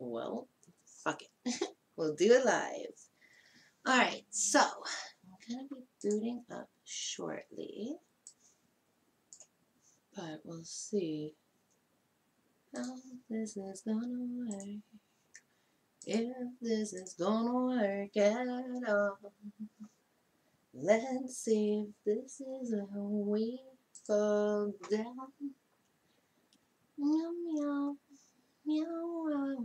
Well, fuck it. We'll do it live. Alright, so I'm going to be booting up shortly. But we'll see how this is gonna work. If this is gonna work at all. Let's see if this is how we fall down. Meow, meow, meow, meow.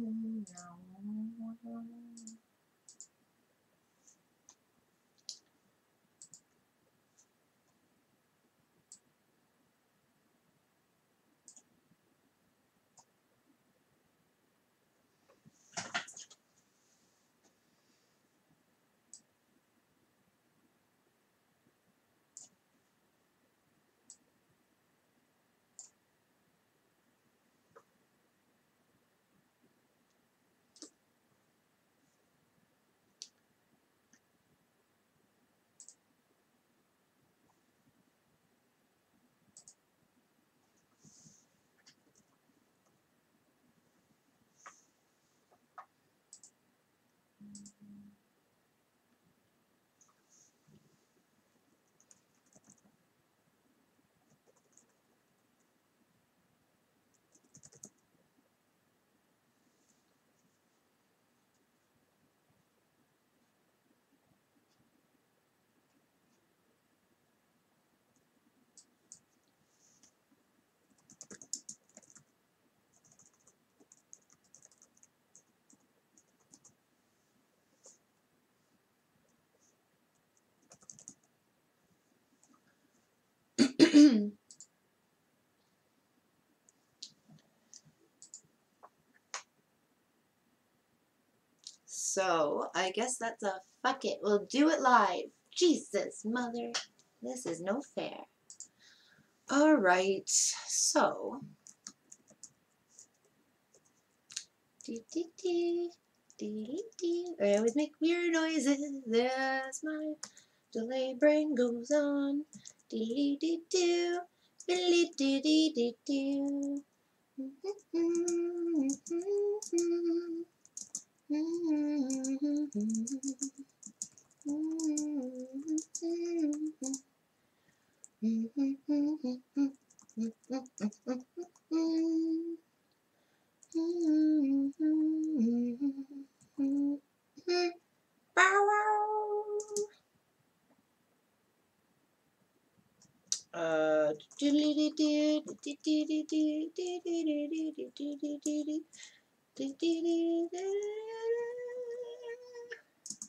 So, I guess that's a fuck it. We'll do it live. Jesus, mother. This is no fair. Alright, so. I always make weird noises as my delayed brain goes on. Dee-dee-dee-doo. Dee-dee-dee-dee-doo.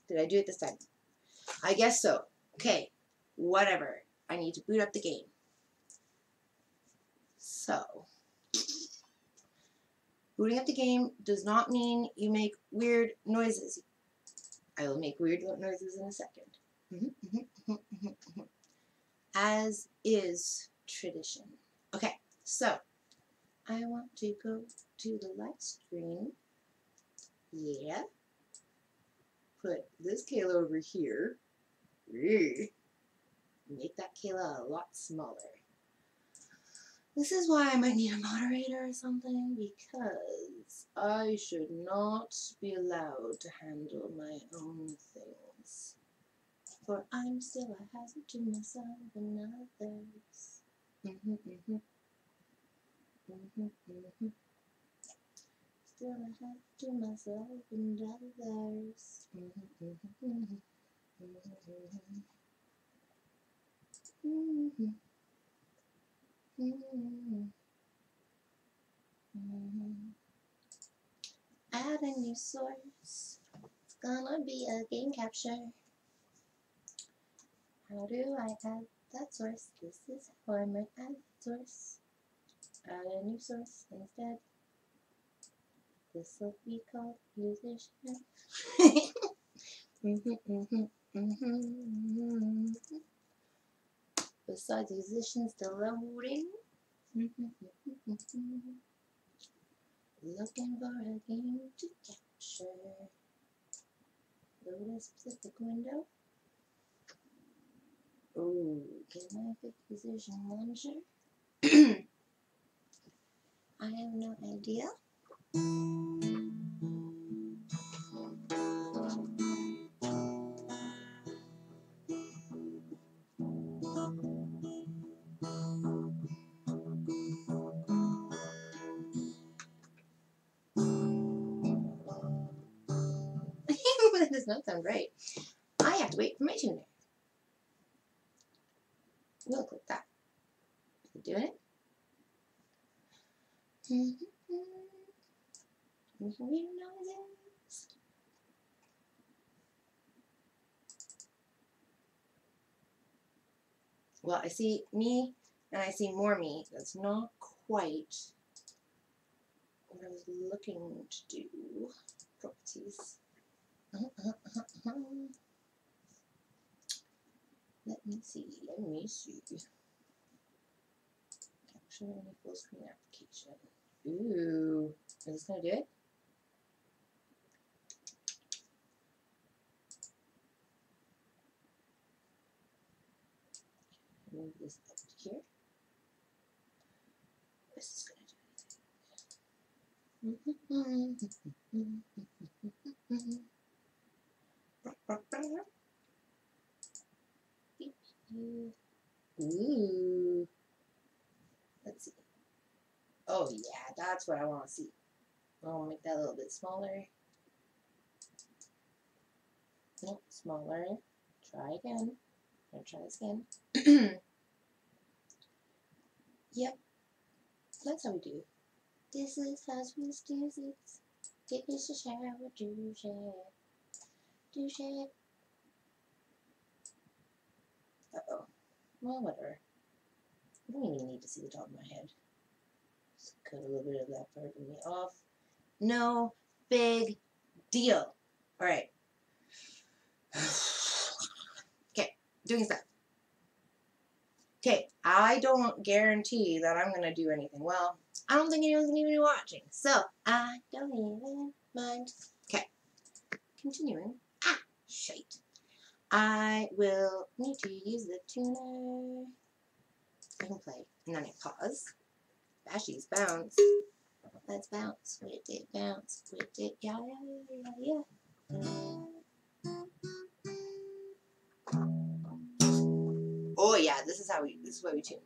Did I do it this time? I guess so. Okay, whatever. I need to boot up the game. So, booting up the game does not mean you make weird noises. I will make weird noises in a second. As is tradition. Okay, so I want to go to the live stream. Yeah. Put this Kayla over here. Make that Kayla a lot smaller. This is why I might need a moderator or something, because I should not be allowed to handle my own things. For I'm still a hazard to myself and others. Still a hazard to myself and others. Add a new source. It's gonna be a game capture. How do I add that source? This is how I might add that source. Add a new source instead. This will be called Yousician. Besides Yousician still loading. Looking for a game to capture. Load a specific window. Oh, can I pick Yousician launcher? I have no idea. not sound right. I have to wait for my tuner. We'll click that. Is it doing it? Weird noises. Well, I see me and I see more me. That's not quite what I was looking to do. Properties. Let me see. Capture any full screen application. Ooh. Is this going to do it? Move this up to here. This is going to do anything. Ooh. Let's see. Oh yeah, that's what I want to see. I'll make that a little bit smaller. Nope, smaller. Try again. I'll try this again. Yep. That's how we do. This is how we do it. Get this a shower, do share. Do share. Uh-oh. Well, whatever. I don't even need to see the top of my head. Just cut a little bit of that part of me off. No big deal. Alright. Okay, doing stuff. Okay, I don't guarantee that I'm going to do anything. Well, I don't think anyone's going to be watching, so I don't even mind. Okay, continuing. Ah, shite. I will need to use the tuner. I can play, and then I pause. Bashies bounce. Let's bounce with it, bounce with it. Yeah, yeah, yeah, yeah. Oh yeah, this is why we tune.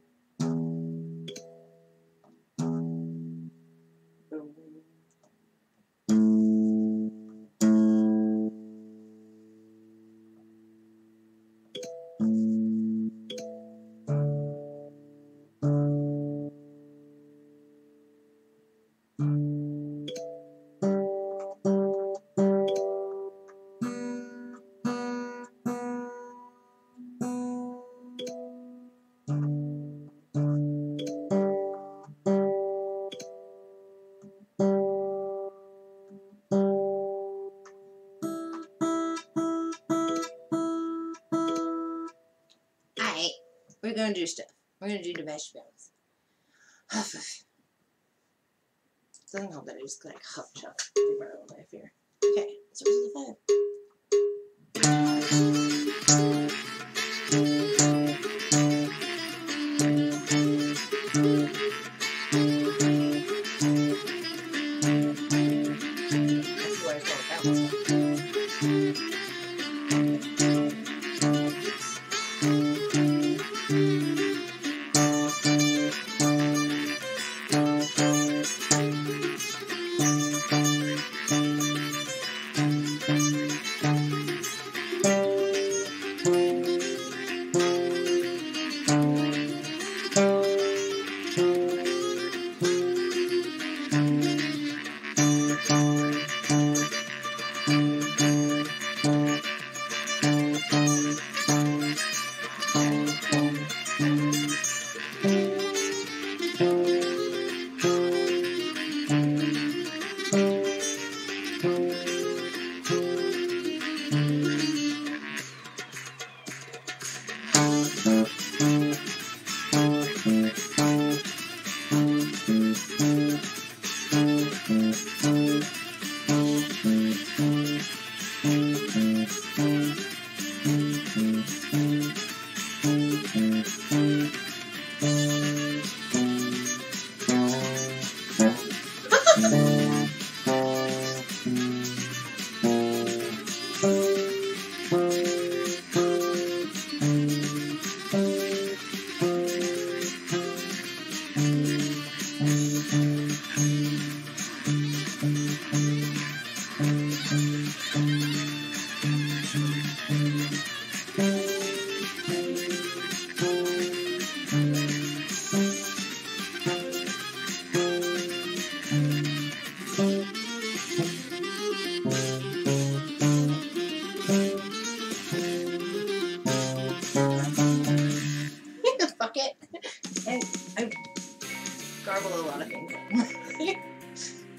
We're going to do stuff. We're going to do the mesh bounce. Doesn't help that I just like huff chuff everywhere on my fear. Okay, so this is the 5. That's where I thought that was.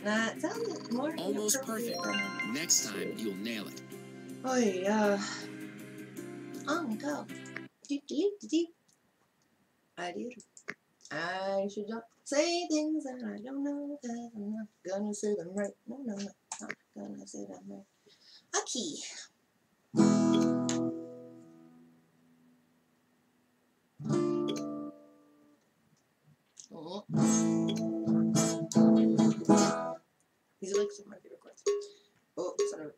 That sounds more Almost perfect. than Next time, you'll nail it. Oh yeah. On go. I should not say things that I don't know, because I'm not gonna say them right. No, not gonna say them right. Okay. Oh. These are like some of my favorite chords. Oh, son of a...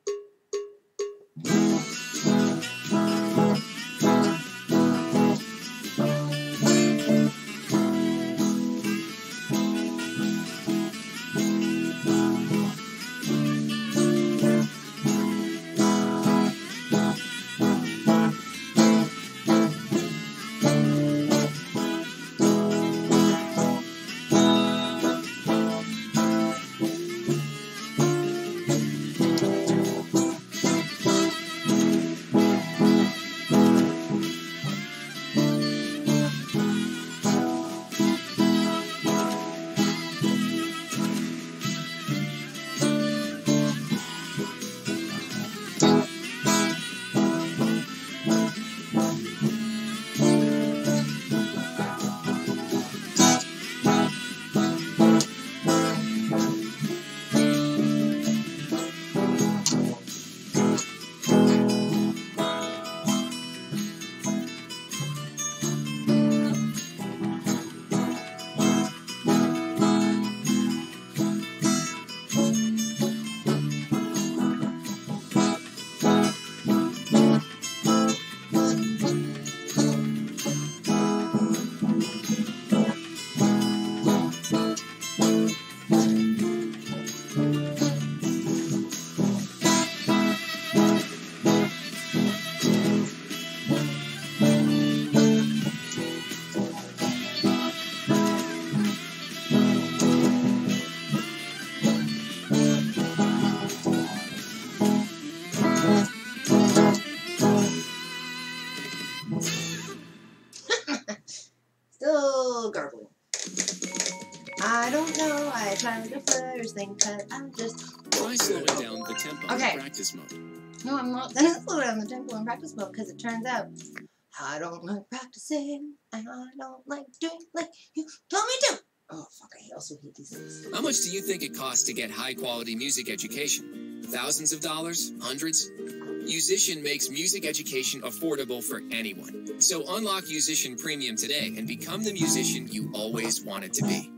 Still garbling. I don't know. I tried to first think that I'm just... Try slowing down the tempo in practice mode. No, I'm not gonna slow down the tempo in practice mode because it turns out I don't like practicing and I don't like doing like you told me to. Oh, fuck, I also hate these things. How much do you think it costs to get high-quality music education? Thousands of dollars? Hundreds? Yousician makes music education affordable for anyone. So unlock Yousician Premium today and become the musician you always wanted to be.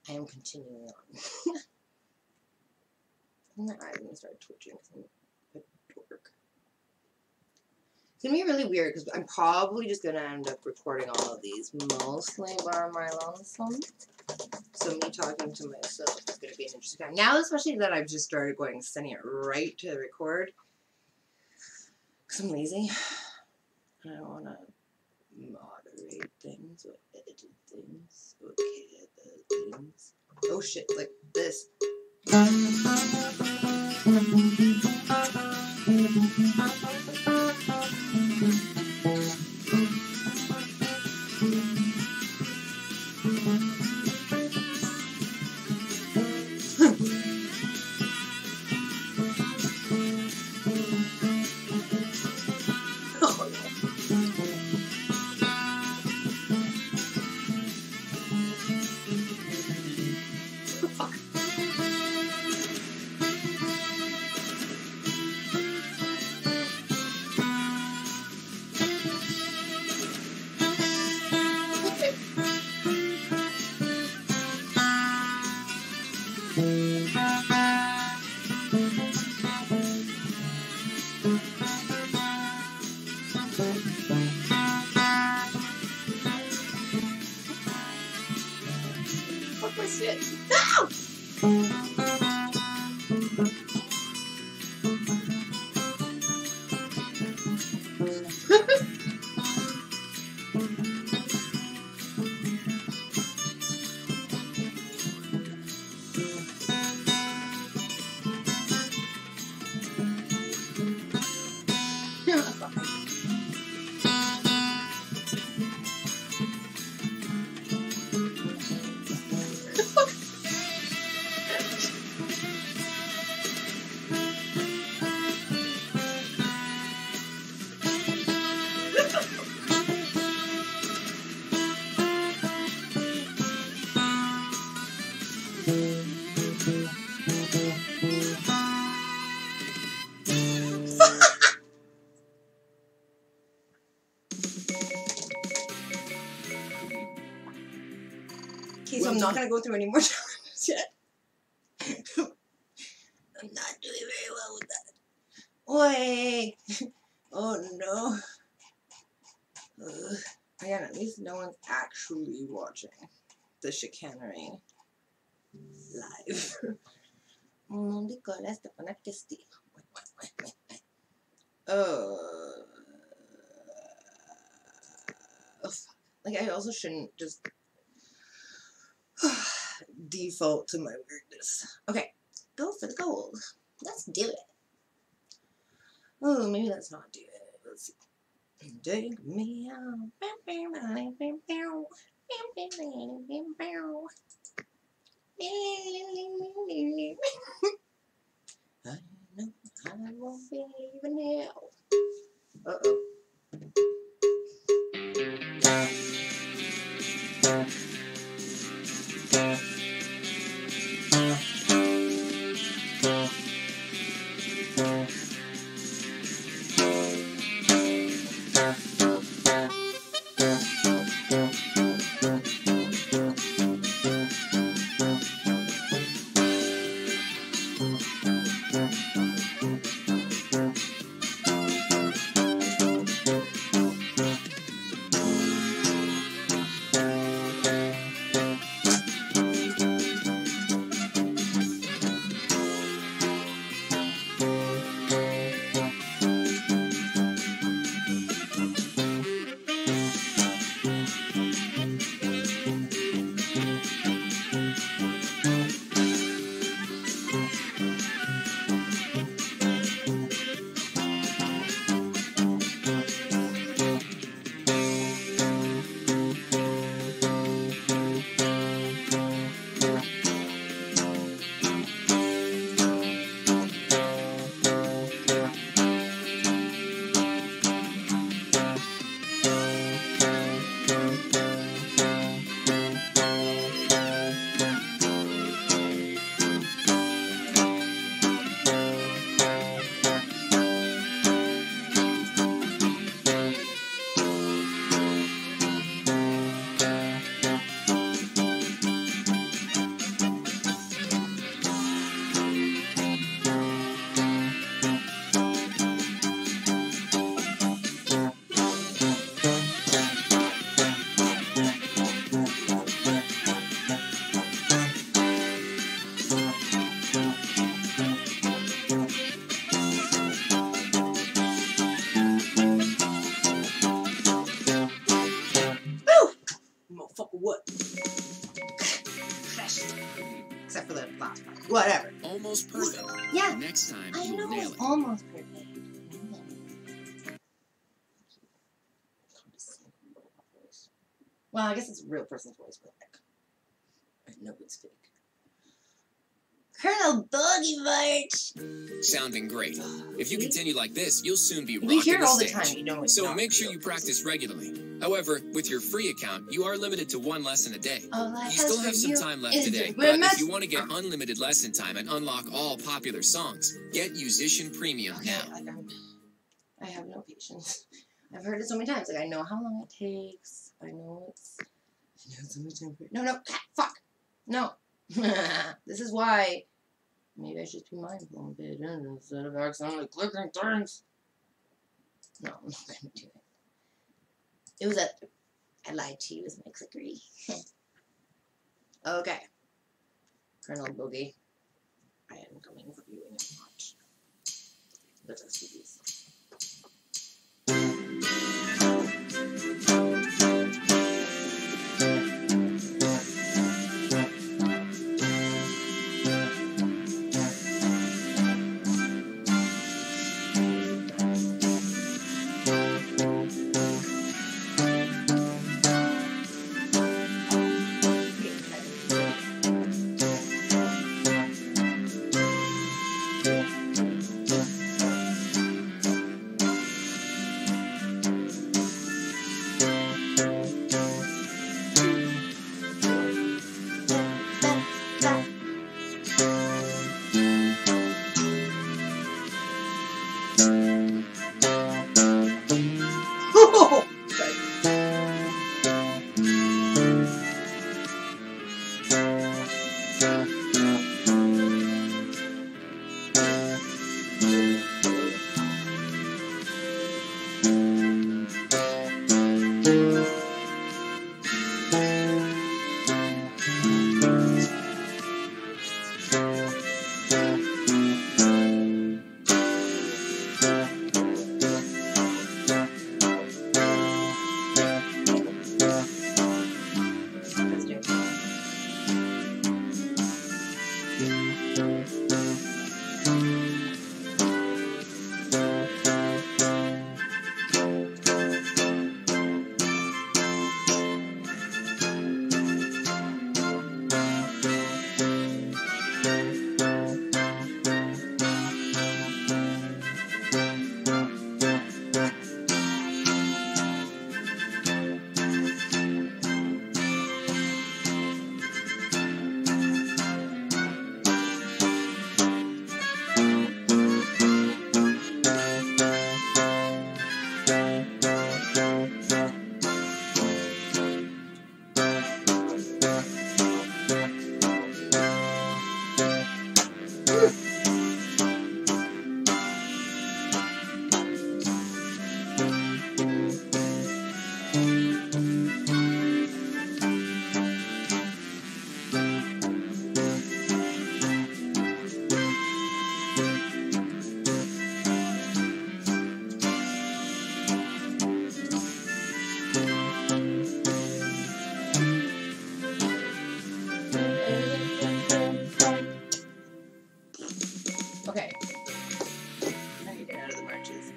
I am continuing on. And my eyes are going to start twitching because I'm a dork. It's going to be really weird because I'm probably just going to end up recording all of these mostly by my lonesome. So me talking to myself is going to be an interesting time. Now, especially that I've just started sending it right to record. Because I'm lazy. And I don't want to moderate things or edit things. Okay, edit things. Oh shit, like this. Fuck my shit. No! Okay, so I'm not gonna go through any more challenges yet. I'm not doing very well with that. Oi! Oh no. Again, at least no one's actually watching the chicanery live. Nicolas the Panactisti. Like, I also shouldn't just default to my weirdness. Okay, go for the gold. Let's do it. Oh, maybe let's not do it. Let's see. Take me out. I know I won't be leaving now. Uh-oh. Except for the last part. Whatever. Almost perfect. Yeah. Next time, I you'll know nail it's it. almost perfect. Well, I guess it's a real person's voice, but like, I know it's fake. Colonel Bogey March! Sounding great. If you continue like this, you'll soon be We rocking hear it the all the stage. time, you know it's So not make sure real you practice regularly. However, with your free account, you are limited to 1 lesson a day. You still have some time left today, but if you want to get unlimited lesson time and unlock all popular songs, get Yousician Premium now. I have no patience. I've heard it so many times. Like, I know how long it takes. I know it's... No, fuck. No. This is why maybe I should be mindful a bit instead of accidentally clicking things. No, I'm not going to do it. It was I lied to you, it was my clickery. Okay. Colonel Boogie. I am going for you in your heart. Let us do this.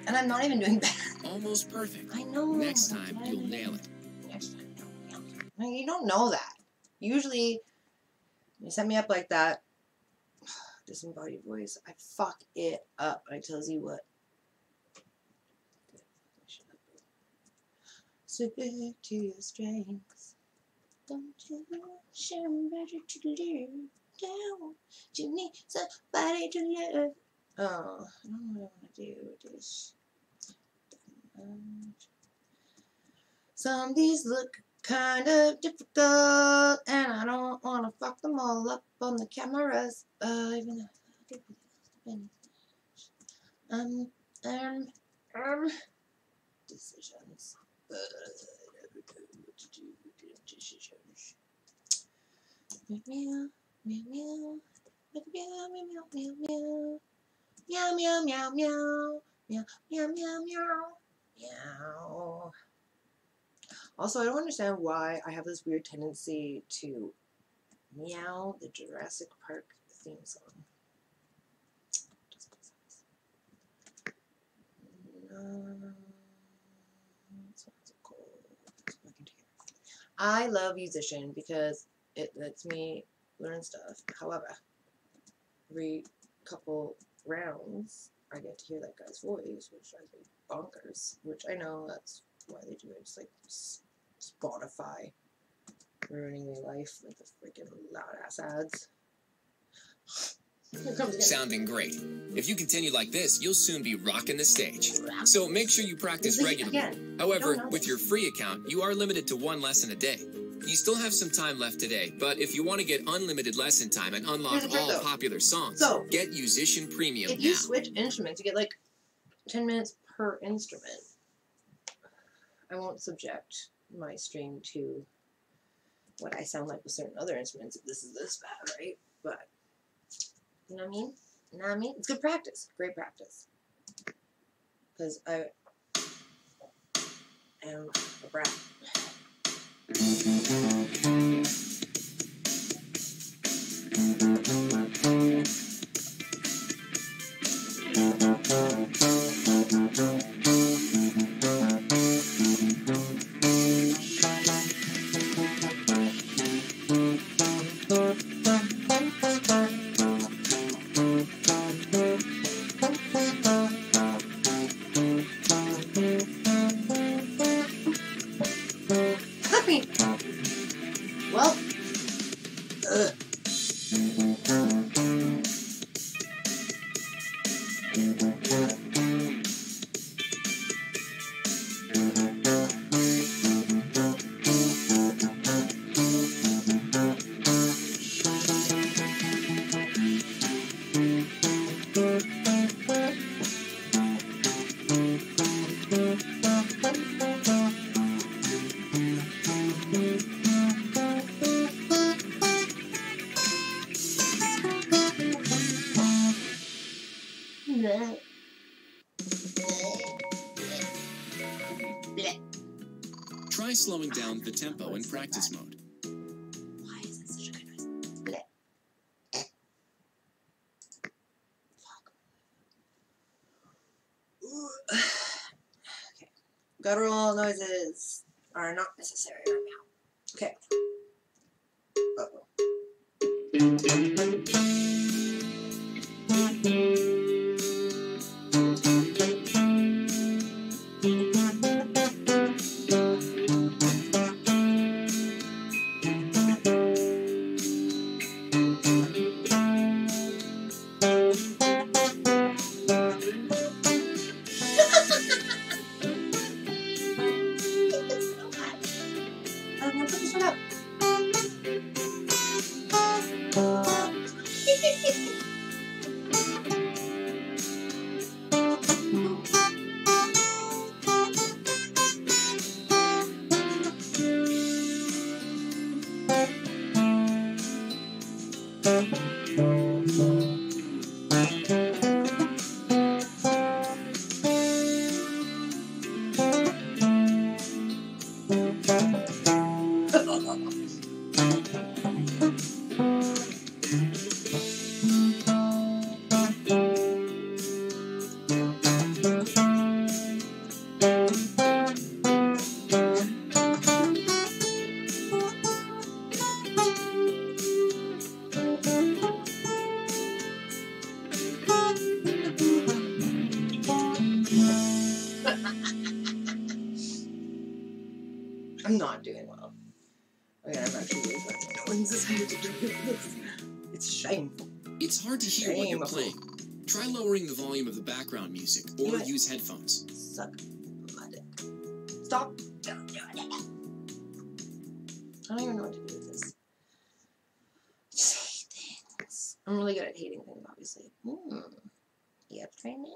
And I'm not even doing bad. Almost perfect. I know. Next time, you'll nail it. Next time, you'll nail it. I mean, you don't know that. Usually, when you set me up like that, disembodied voice, I fuck it up. I tells you what. Stick to your strengths. Don't you share better to live down? You need somebody to love. Oh, I don't know what I want to do with this. Some days look kind of difficult, and I don't want to fuck them all up on the cameras. Even though decisions. Meow meow meow meow meow meow meow meow. Meow, meow, meow, meow, meow, meow, meow, meow, meow. Also, I don't understand why I have this weird tendency to meow the Jurassic Park theme song. Doesn't make sense. So cool. I love Yousician because it lets me learn stuff. However, every couple rounds I get to hear that guy's voice, which drives me bonkers, which I know that's why they do it. It's like Spotify ruining my life with the freaking loud ass ads. Sounding great. If you continue like this, you'll soon be rocking the stage. So make sure you practice regularly. However, with your free account, you are limited to 1 lesson a day. You still have some time left today, but if you want to get unlimited lesson time and unlock all popular songs, get Yousician Premium now. If you switch instruments, you get like 10 minutes per instrument. I won't subject my stream to what I sound like with certain other instruments if this is this bad, right? But, you know what I mean? You know what I mean? It's good practice. Great practice. Because I am a brat. Well, ugh. Try slowing down the tempo in practice mode. Why is that such a good noise? Bleh. Fuck. Okay. Guttural noises are not necessary right now. Okay. Uh-oh. I'm gonna put this one up. I'm not doing well. Okay, I'm actually really fucking no one's decided to do this. It's shameful. It's hard to hear what you're playing. Try lowering the volume of the background music or use headphones. Suck my dick. Stop. Don't do it. I don't even know what to do with this. Just hate things. I'm really good at hating things, obviously. You have training.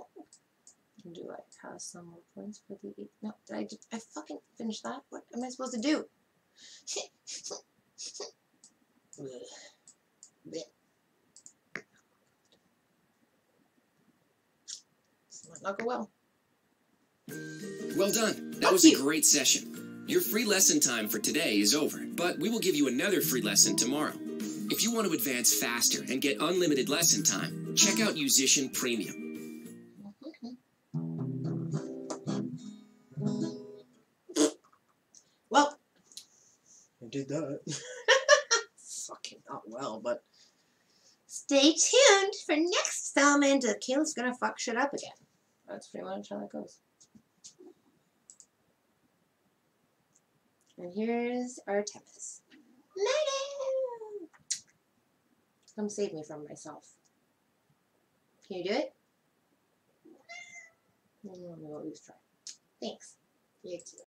Do I have some more points for the 8? No, did I fucking finish that? What am I supposed to do? This might not go well. Well done. That was a great session. Your free lesson time for today is over, but we will give you another free lesson tomorrow. If you want to advance faster and get unlimited lesson time, check out Yousician Premium. Well, I did that. Fucking not well, but stay tuned for next installment of Kayla's gonna fuck shit up again. That's pretty much how that goes. And here's Artemis. Meadow! Come save me from myself. Can you do it? We'll at least try. Thanks. You too.